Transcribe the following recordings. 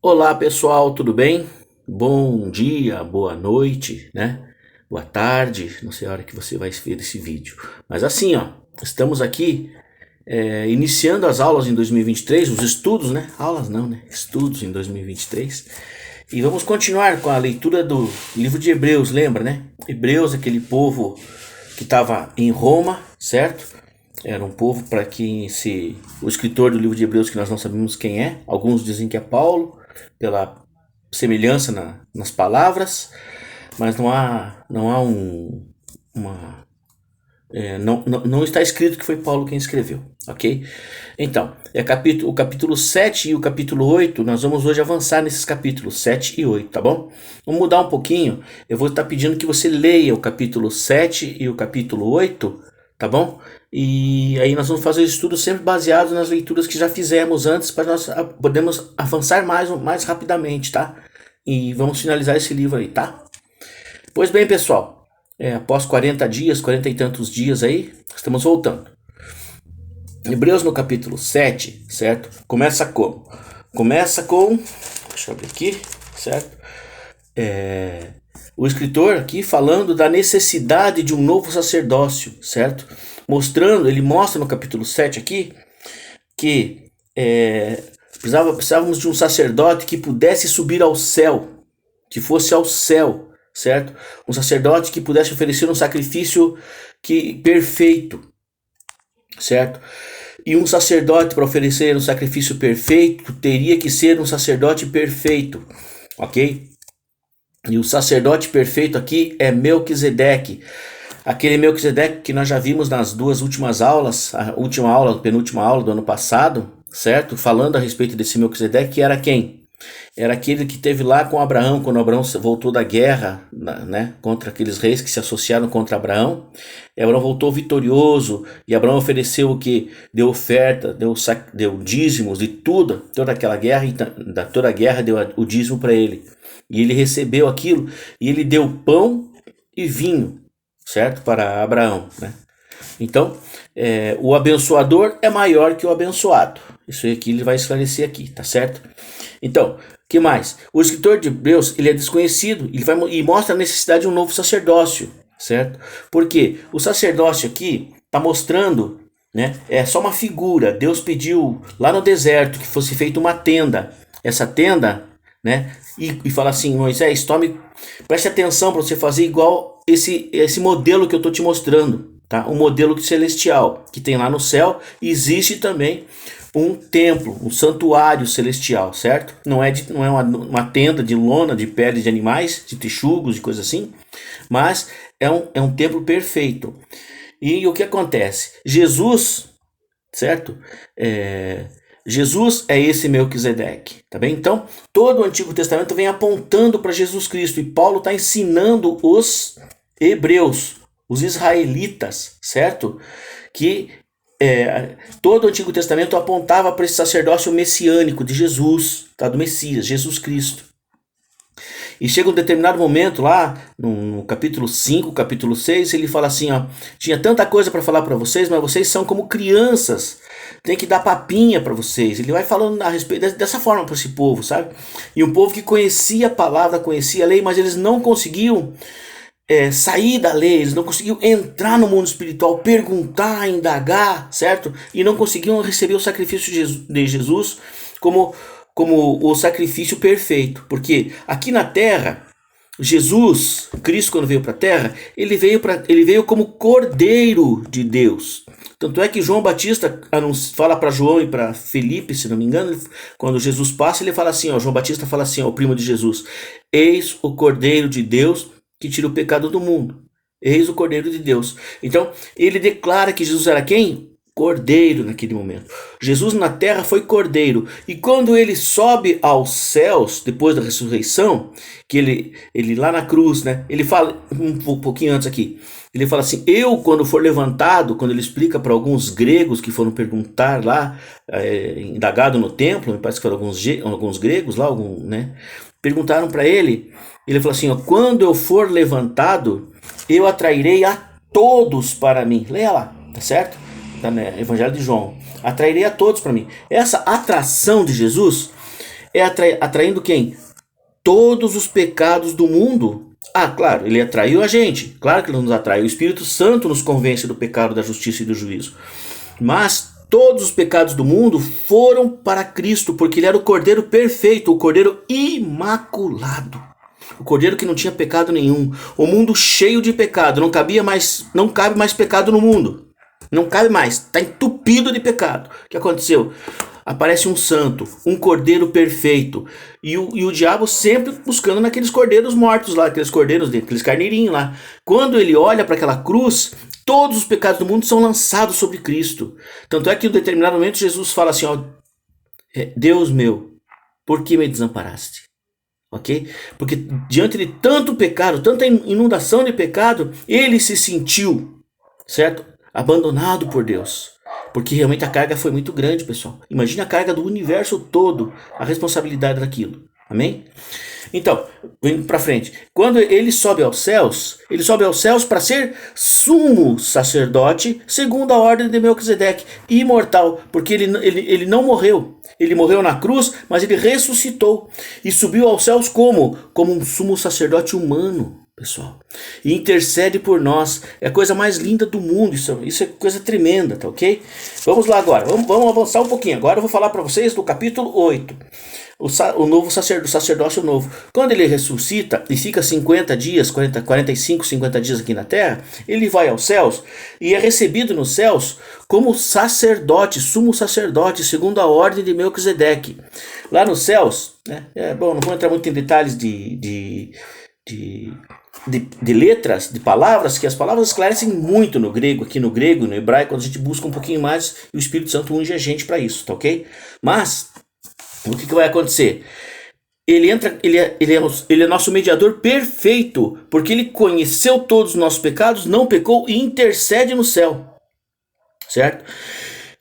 Olá pessoal, tudo bem? Bom dia, boa noite, né? Boa tarde, não sei a hora que você vai ver esse vídeo. Mas assim, ó, estamos aqui iniciando as aulas em 2023, os estudos, né? Aulas não, né? Estudos em 2023. E vamos continuar com a leitura do livro de Hebreus, lembra, né? Hebreus, aquele povo que estava em Roma, certo? Era um povo para quem o escritor do livro de Hebreus, que nós não sabemos quem é, alguns dizem que é Paulo, pela semelhança nas palavras, mas não há uma não está escrito que foi Paulo quem escreveu, ok? Então, o capítulo 7 e o capítulo 8, nós vamos hoje avançar nesses capítulos 7 e 8, tá bom? Vamos mudar um pouquinho, eu vou estar pedindo que você leia o capítulo 7 e o capítulo 8, tá bom? E aí nós vamos fazer o estudo sempre baseado nas leituras que já fizemos antes, para nós podermos avançar mais rapidamente, tá? E vamos finalizar esse livro aí, tá? Pois bem, pessoal, após 40 dias, 40 e tantos dias aí, estamos voltando. Hebreus no capítulo 7, certo? Começa como? Começa com, deixa eu abrir aqui, certo? O escritor aqui falando da necessidade de um novo sacerdócio, certo? Ele mostra no capítulo 7 aqui que precisávamos de um sacerdote que pudesse subir ao céu, que fosse ao céu, certo? Um sacerdote que pudesse oferecer um sacrifício perfeito, certo? E um sacerdote, para oferecer um sacrifício perfeito, teria que ser um sacerdote perfeito, ok? E o sacerdote perfeito aqui é Melquisedeque. Aquele Melquisedeque que nós já vimos nas duas últimas aulas, a última aula, a penúltima aula do ano passado, certo? Falando a respeito desse Melquisedeque, que era quem? Era aquele que teve lá com Abraão, quando Abraão voltou da guerra, né, contra aqueles reis que se associaram contra Abraão. E Abraão voltou vitorioso, e Abraão ofereceu o que? Deu oferta, deu dízimos de tudo, toda aquela guerra, e toda a guerra deu o dízimo para ele. E ele recebeu aquilo, e ele deu pão e vinho, certo? Para Abraão, né? Então, o abençoador é maior que o abençoado. Isso aqui ele vai esclarecer aqui, tá certo? Então, que mais? O escritor de Hebreus, ele é desconhecido, e mostra a necessidade de um novo sacerdócio, certo? Porque o sacerdócio aqui está mostrando, né? É só uma figura. Deus pediu lá no deserto que fosse feita uma tenda. Essa tenda, né? E fala assim, Moisés, preste atenção para você fazer igual esse modelo que eu estou te mostrando, tá? Um modelo celestial que tem lá no céu. Existe também um templo, um santuário celestial, certo? Não é uma tenda de lona, de pele de animais, de texugos, de coisa assim, mas é um templo perfeito. E o que acontece? Jesus, certo? Jesus é esse Melquisedeque, tá bem? Então, todo o Antigo Testamento vem apontando para Jesus Cristo, e Paulo está ensinando os hebreus, os israelitas, certo? Que todo o Antigo Testamento apontava para esse sacerdócio messiânico de Jesus, tá? Do Messias, Jesus Cristo. E chega um determinado momento lá, no capítulo 5, capítulo 6, ele fala assim, ó, tinha tanta coisa para falar para vocês, mas vocês são como crianças, tem que dar papinha para vocês. Ele vai falando a respeito dessa forma para esse povo, sabe? E um povo que conhecia a palavra, conhecia a lei, mas eles não conseguiam sair da lei, eles não conseguiam entrar no mundo espiritual, perguntar, indagar, certo? E não conseguiam receber o sacrifício de Jesus como o sacrifício perfeito. Porque aqui na terra, Jesus, Cristo, quando veio para a terra, ele veio como Cordeiro de Deus. Tanto é que João Batista fala para João e para Felipe, se não me engano, quando Jesus passa, ele fala assim, ó, João Batista fala assim, ó, o primo de Jesus: eis o Cordeiro de Deus que tira o pecado do mundo. Eis o Cordeiro de Deus. Então, ele declara que Jesus era quem? Cordeiro naquele momento. Jesus na terra foi cordeiro. E quando ele sobe aos céus, depois da ressurreição, que ele lá na cruz, né? Ele fala, um pouquinho antes aqui, ele fala assim, quando for levantado, quando ele explica para alguns gregos que foram perguntar lá, indagado no templo, me parece que foram alguns gregos lá, né? Perguntaram para ele, ele falou assim, ó, quando eu for levantado, eu atrairei a todos para mim. Leia lá, tá certo? Tá no Evangelho de João. Atrairei a todos para mim. Essa atração de Jesus É atraindo quem? Todos os pecados do mundo. Ah, claro, ele atraiu a gente. Claro que ele nos atrai. O Espírito Santo nos convence do pecado, da justiça e do juízo. Mas todos os pecados do mundo foram para Cristo, porque ele era o Cordeiro perfeito, o Cordeiro imaculado. O Cordeiro que não tinha pecado nenhum. O mundo cheio de pecado. Não cabe mais pecado no mundo. Não cabe mais. Está entupido de pecado. O que aconteceu? Aparece um santo, um cordeiro perfeito. E o diabo sempre buscando naqueles cordeiros mortos lá, aqueles cordeiros, aqueles carneirinhos lá. Quando ele olha para aquela cruz, todos os pecados do mundo são lançados sobre Cristo. Tanto é que em um determinado momento Jesus fala assim, ó, Deus meu, por que me desamparaste? Ok? Porque diante de tanto pecado, tanta inundação de pecado, ele se sentiu, certo? Abandonado por Deus. Porque realmente a carga foi muito grande, pessoal. Imagina a carga do universo todo, a responsabilidade daquilo. Amém? Então, indo para frente. Quando ele sobe aos céus para ser sumo sacerdote, segundo a ordem de Melquisedeque, imortal, porque ele não morreu. Ele morreu na cruz, mas ele ressuscitou e subiu aos céus como um sumo sacerdote humano. Pessoal, e intercede por nós. É a coisa mais linda do mundo. Isso é coisa tremenda, tá ok? Vamos lá agora, vamos avançar um pouquinho. Agora eu vou falar para vocês do capítulo 8. O novo sacerdócio novo. Quando ele ressuscita e fica 50 dias, 45, 50 dias aqui na terra, ele vai aos céus e é recebido nos céus como sacerdote, sumo sacerdote, segundo a ordem de Melquisedeque. Lá nos céus, né? Bom, não vou entrar muito em detalhes de letras, de palavras, que as palavras esclarecem muito no grego, aqui no grego, no hebraico, quando a gente busca um pouquinho mais, e o Espírito Santo unge a gente para isso, tá ok? Mas, o que vai acontecer? Ele é nosso mediador perfeito, porque ele conheceu todos os nossos pecados, não pecou e intercede no céu, certo?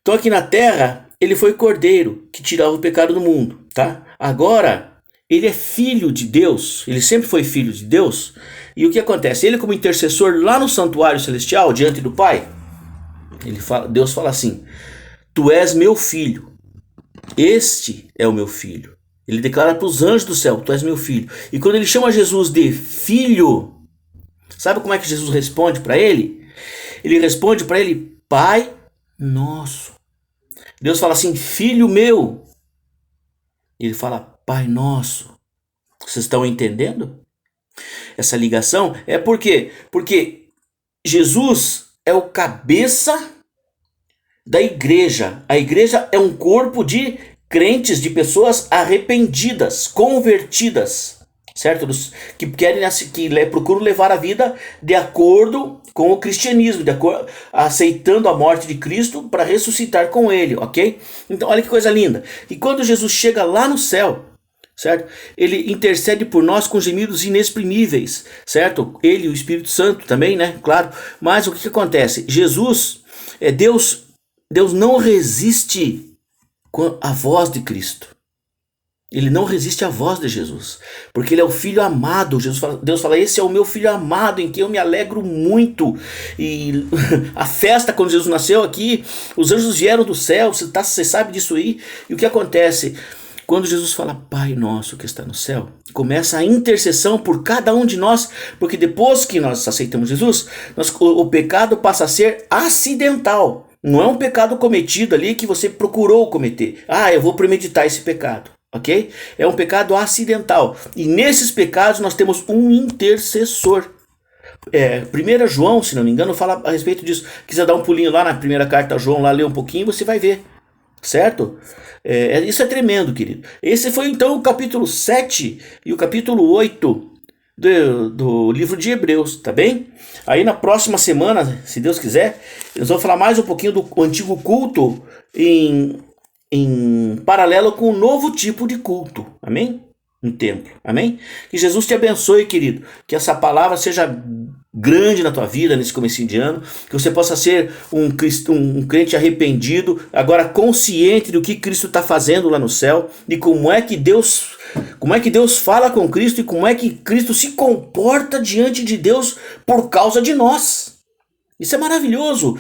Então aqui na terra, ele foi cordeiro, que tirava o pecado do mundo, tá? Agora, ele é filho de Deus, ele sempre foi filho de Deus. E o que acontece? Ele como intercessor lá no santuário celestial, diante do Pai, Deus fala assim, tu és meu filho, este é o meu filho. Ele declara para os anjos do céu, tu és meu filho. E quando ele chama Jesus de filho, sabe como é que Jesus responde para ele? Ele responde para ele, Pai nosso. Deus fala assim, filho meu. Ele fala, Pai nosso. Vocês estão entendendo? Essa ligação é por quê? Porque Jesus é o cabeça da igreja. A igreja é um corpo de crentes, de pessoas arrependidas, convertidas, certo? Que procuram levar a vida de acordo com o cristianismo, aceitando a morte de Cristo para ressuscitar com ele, ok? Então olha que coisa linda. E quando Jesus chega lá no céu, certo? Ele intercede por nós com gemidos inexprimíveis, certo? Ele e o Espírito Santo também, né? Claro. Mas o que acontece? Deus não resiste à voz de Cristo. Ele não resiste à voz de Jesus, porque ele é o filho amado. Deus fala, esse é o meu filho amado, em quem eu me alegro muito. E a festa quando Jesus nasceu aqui, os anjos vieram do céu, você sabe disso aí. E o que acontece? Quando Jesus fala, Pai nosso que está no céu, começa a intercessão por cada um de nós, porque depois que nós aceitamos Jesus, o pecado passa a ser acidental. Não é um pecado cometido ali que você procurou cometer. Eu vou premeditar esse pecado, ok? É um pecado acidental. E nesses pecados nós temos um intercessor. 1 João, se não me engano, fala a respeito disso. Quiser dar um pulinho lá na primeira carta a João, lá ler um pouquinho, você vai ver. Certo? Isso é tremendo, querido. Esse foi então o capítulo 7 e o capítulo 8 do livro de Hebreus, tá bem? Aí na próxima semana, se Deus quiser, nós vamos falar mais um pouquinho do antigo culto em paralelo com um novo tipo de culto, amém? No templo, amém? Que Jesus te abençoe, querido, que essa palavra seja grande na tua vida nesse comecinho de ano, que você possa ser um crente arrependido, agora consciente do que Cristo está fazendo lá no céu, de como é que Deus fala com Cristo e como é que Cristo se comporta diante de Deus por causa de nós. Isso é maravilhoso.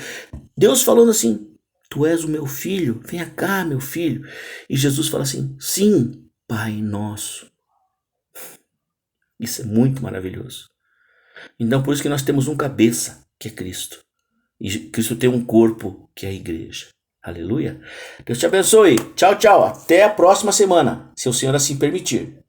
Deus falando assim, tu és o meu filho, venha cá, meu filho. E Jesus fala assim, sim, Pai Nosso. Isso é muito maravilhoso. Então por isso que nós temos um cabeça, que é Cristo. E Cristo tem um corpo, que é a igreja. Aleluia. Deus te abençoe. Tchau, tchau. Até a próxima semana, se o Senhor assim permitir.